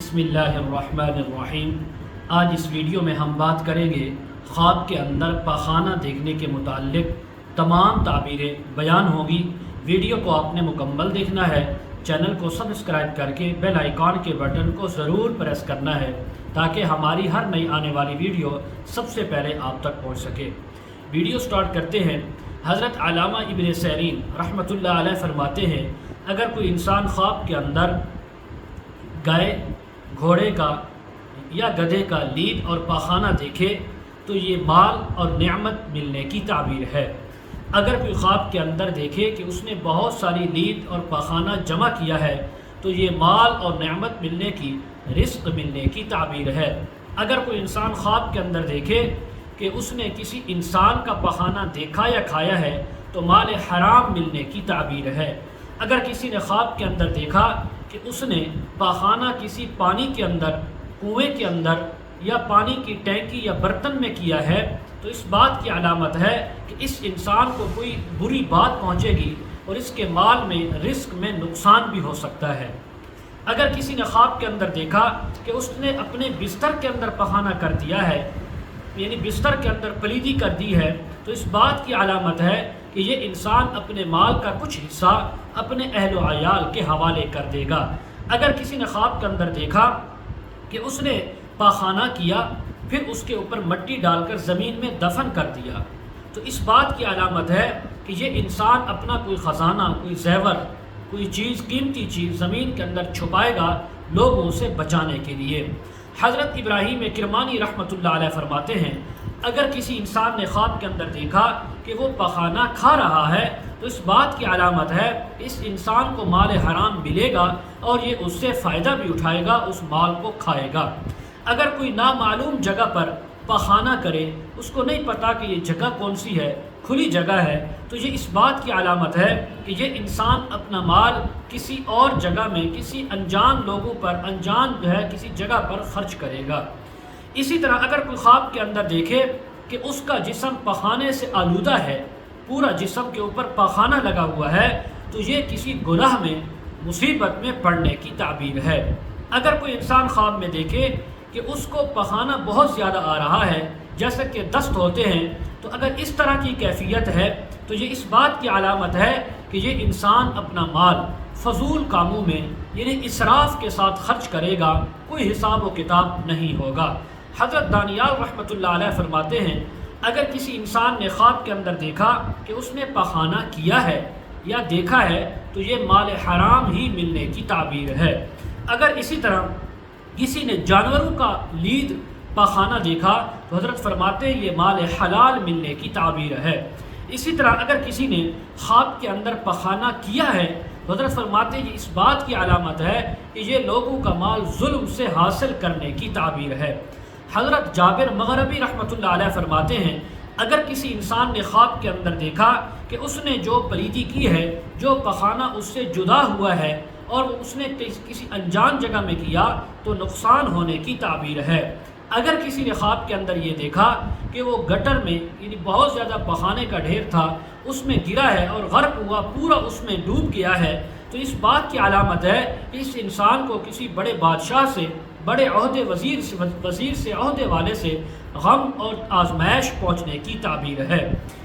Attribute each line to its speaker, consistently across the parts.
Speaker 1: بسم اللہ الرحمن الرحیم۔ آج اس ویڈیو میں ہم بات کریں گے خواب کے اندر پاخانہ دیکھنے کے متعلق تمام تعبیریں بیان ہوگی۔ ویڈیو کو آپ نے مکمل دیکھنا ہے، چینل کو سبسکرائب کر کے بیل آئیکن کے بٹن کو ضرور پریس کرنا ہے تاکہ ہماری ہر نئی آنے والی ویڈیو سب سے پہلے آپ تک پہنچ سکے۔ ویڈیو سٹارٹ کرتے ہیں۔ حضرت علامہ ابن سیرین رحمۃ اللہ علیہ فرماتے ہیں، اگر کوئی انسان خواب کے اندر گائے، گھوڑے کا یا گدھے کا لید اور پاخانہ دیکھے تو یہ مال اور نعمت ملنے کی تعبیر ہے۔ اگر کوئی خواب کے اندر دیکھے کہ اس نے بہت ساری لید اور پاخانہ جمع کیا ہے تو یہ مال اور نعمت ملنے کی، رزق ملنے کی تعبیر ہے۔ اگر کوئی انسان خواب کے اندر دیکھے کہ اس نے کسی انسان کا پاخانہ دیکھا یا کھایا ہے تو مال حرام ملنے کی تعبیر ہے۔ اگر کسی نے خواب کے اندر دیکھا کہ اس نے پاخانہ کسی پانی کے اندر، کنویں کے اندر یا پانی کی ٹینکی یا برتن میں کیا ہے تو اس بات کی علامت ہے کہ اس انسان کو کوئی بری بات پہنچے گی اور اس کے مال میں، رزق میں نقصان بھی ہو سکتا ہے۔ اگر کسی نے خواب کے اندر دیکھا کہ اس نے اپنے بستر کے اندر پاخانہ کر دیا ہے، یعنی بستر کے اندر پلیدی کر دی ہے، تو اس بات کی علامت ہے کہ یہ انسان اپنے مال کا کچھ حصہ اپنے اہل و عیال کے حوالے کر دے گا۔ اگر کسی نے خواب کے اندر دیکھا کہ اس نے پاخانہ کیا پھر اس کے اوپر مٹی ڈال کر زمین میں دفن کر دیا تو اس بات کی علامت ہے کہ یہ انسان اپنا کوئی خزانہ، کوئی زیور، کوئی چیز، قیمتی چیز زمین کے اندر چھپائے گا لوگوں سے بچانے کے لیے۔ حضرت ابراہیم کرمانی رحمۃ اللہ علیہ فرماتے ہیں، اگر کسی انسان نے خواب کے اندر دیکھا کہ وہ پاخانہ کھا رہا ہے تو اس بات کی علامت ہے کہ اس انسان کو مال حرام ملے گا اور یہ اس سے فائدہ بھی اٹھائے گا، اس مال کو کھائے گا۔ اگر کوئی نامعلوم جگہ پر پاخانہ کرے، اس کو نہیں پتا کہ یہ جگہ کون سی ہے، کھلی جگہ ہے، تو یہ اس بات کی علامت ہے کہ یہ انسان اپنا مال کسی اور جگہ میں، کسی انجان لوگوں پر، انجان کسی جگہ پر خرچ کرے گا۔ اسی طرح اگر کوئی خواب کے اندر دیکھے کہ اس کا جسم پاخانے سے آلودہ ہے، پورا جسم کے اوپر پاخانہ لگا ہوا ہے، تو یہ کسی گناہ میں، مصیبت میں پڑنے کی تعبیر ہے۔ اگر کوئی انسان خواب میں دیکھے کہ اس کو پاخانہ بہت زیادہ آ رہا ہے، جیسے کہ دست ہوتے ہیں، تو اگر اس طرح کی کیفیت ہے تو یہ اس بات کی علامت ہے کہ یہ انسان اپنا مال فضول کاموں میں، یعنی اسراف کے ساتھ خرچ کرے گا، کوئی حساب و کتاب نہیں ہوگا۔ حضرت دانیال رحمۃ اللہ علیہ فرماتے ہیں، اگر کسی انسان نے خواب کے اندر دیکھا کہ اس نے پاخانہ کیا ہے یا دیکھا ہے تو یہ مال حرام ہی ملنے کی تعبیر ہے۔ اگر اسی طرح کسی نے جانوروں کا لید، پاخانہ دیکھا تو حضرت فرماتے ہیں یہ مال حلال ملنے کی تعبیر ہے۔ اسی طرح اگر کسی نے خواب کے اندر پاخانہ کیا ہے تو حضرت فرماتے ہیں یہ اس بات کی علامت ہے کہ یہ لوگوں کا مال ظلم سے حاصل کرنے کی تعبیر ہے۔ حضرت جابر مغربی رحمۃ اللہ علیہ فرماتے ہیں، اگر کسی انسان نے خواب کے اندر دیکھا کہ اس نے جو پلیدی کی ہے، جو پاخانہ اس سے جدا ہوا ہے اور اس نے کسی انجان جگہ میں کیا تو نقصان ہونے کی تعبیر ہے۔ اگر کسی نے خواب کے اندر یہ دیکھا کہ وہ گٹر میں، یعنی بہت زیادہ پاخانے کا ڈھیر تھا، اس میں گرا ہے اور غرق ہوا، پورا اس میں ڈوب گیا ہے، تو اس بات کی علامت ہے کہ اس انسان کو کسی بڑے بادشاہ سے، بڑے عہدے وزیر سے، عہدے والے سے غم اور آزمائش پہنچنے کی تعبیر ہے۔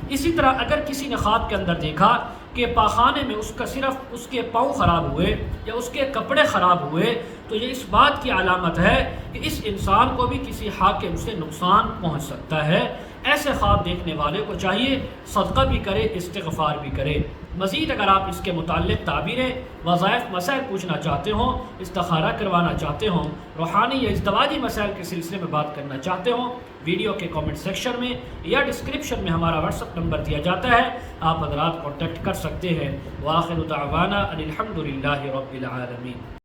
Speaker 1: اسی طرح اگر کسی نے خواب کے اندر دیکھا کہ پاخانے میں اس کا صرف اس کے پاؤں خراب ہوئے یا اس کے کپڑے خراب ہوئے تو یہ اس بات کی علامت ہے کہ اس انسان کو بھی کسی حاکم سے نقصان پہنچ سکتا ہے۔ ایسے خواب دیکھنے والے کو چاہیے صدقہ بھی کرے، استغفار بھی کرے۔ مزید اگر آپ اس کے متعلق تعبیریں، وظائف، مسائل پوچھنا چاہتے ہوں، استخارہ کروانا چاہتے ہوں، روحانی یا ازدواجی مسائل کے سلسلے میں بات کرنا چاہتے ہوں، ویڈیو کے کامنٹ سیکشن میں یا ڈسکرپشن میں ہمارا واٹس ایپ نمبر دیا جاتا ہے، آپ حضرات کانٹیکٹ کر سکتے ہیں۔ وآخر دعوانا ان الحمد للہ رب العالمین۔